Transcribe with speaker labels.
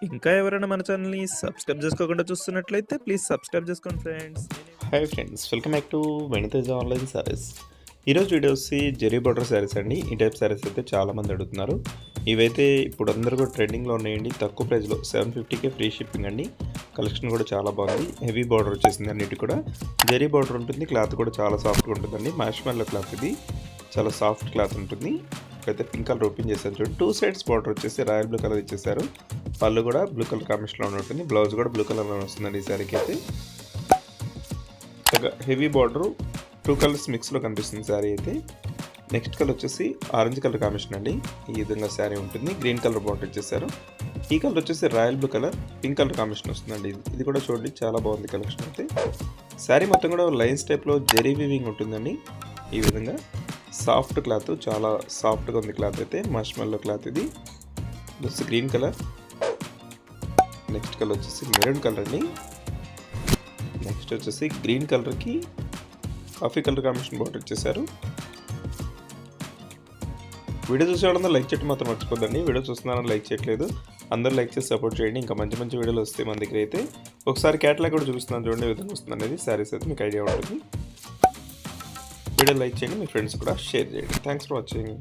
Speaker 1: ఇంకా ఎవరైనా మన ఛానల్‌ని సబ్స్క్రైబ్ చేసుకోకుండా చూస్తున్నట్లయితే ప్లీజ్ సబ్స్క్రైబ్ చేసుకోండి friends.
Speaker 2: Hi friends, welcome back to Veniteja online sarees. ఈరోజు వీడియో వచ్చి జెరీ బార్డర్ శారీస్ అండి. ఈ టైప్ శారీస్ అయితే చాలామంది అడుగుతున్నారు. ఇవైతే ఇప్పుడు అందరూ కూడా ట్రెండింగ్లో ఉన్నాయండి. తక్కువ ప్రైస్లో 750కే ఫ్రీ షిప్పింగ్ అండి. కలెక్షన్ కూడా చాలా బాగుంది. హెవీ బార్డర్ వచ్చేసింది, అన్నిటి కూడా జెరీ బార్డర్ ఉంటుంది. క్లాత్ కూడా చాలా సాఫ్ట్గా ఉంటుందండి. మ్యాష్మెల్లో క్లాత్, ఇది చాలా సాఫ్ట్ క్లాత్ ఉంటుంది. అయితే పింక్ కలర్ ఓపెన్ చేశారు చూడండి. 2 సైడ్స్ బార్డర్ వచ్చేసి రాయల్ బ్లూ కలర్ ఇచ్చేసారు. పళ్ళు కూడా బ్లూ కలర్ కాంబినేషన్లో ఉంటుంది. బ్లౌజ్ కూడా బ్లూ కలర్లో వస్తుందండి ఈ శారీకి అయితే. హెవీ బార్డర్ 2 కలర్స్ మిక్స్లో కనిపిస్తుంది శారీ అయితే. నెక్స్ట్ కలర్ వచ్చేసి ఆరెంజ్ కలర్ కాంబినేషన్ అండి. ఈ విధంగా శారీ ఉంటుంది. గ్రీన్ కలర్ బార్డర్ ఇచ్చేసారు. ఈ కలర్ వచ్చేసి royal blue colour, pink colour combination వస్తుందండి. ఇది కూడా చూడండి, చాలా బాగుంది కలెక్షన్ అయితే. శారీ మొత్తం కూడా లైన్స్ టైప్లో జెరీ వీవింగ్ ఉంటుందండి. ఈ విధంగా సాఫ్ట్ క్లాత్, చాలా సాఫ్ట్గా ఉంది క్లాత్ అయితే. మష్మెల్లో క్లాత్ ఇది. వచ్చి గ్రీన్ కలర్. నెక్స్ట్ కలర్ వచ్చేసి మెరూన్ కలర్ అండి. నెక్స్ట్ వచ్చేసి గ్రీన్ కలర్కి కాఫీ కలర్ కాంబినేషన్ బార్డర్ ఇచ్చేసారు. వీడియో చూసేవాళ్ళందరూ లైక్ చేయడం మాత్రం మర్చిపోద్దండి. వీడియో చూస్తున్నారని లైక్ చేయట్లేదు, అందరూ లైక్ చేసి సపోర్ట్ చేయండి. ఇంకా మంచి మంచి వీడియోలు వస్తాయి మన దగ్గర అయితే. ఒకసారి క్యాటలాగ్ కూడా చూపిస్తున్నాను చూడండి, ఏ విధంగా వస్తుంది అనేది. శారీస్ అయితే మీకు ఐడియా ఉంటుంది. వీడియో లైక్ చేయండి, మీ ఫ్రెండ్స్ కూడా షేర్ చేయండి. Thanks for watching.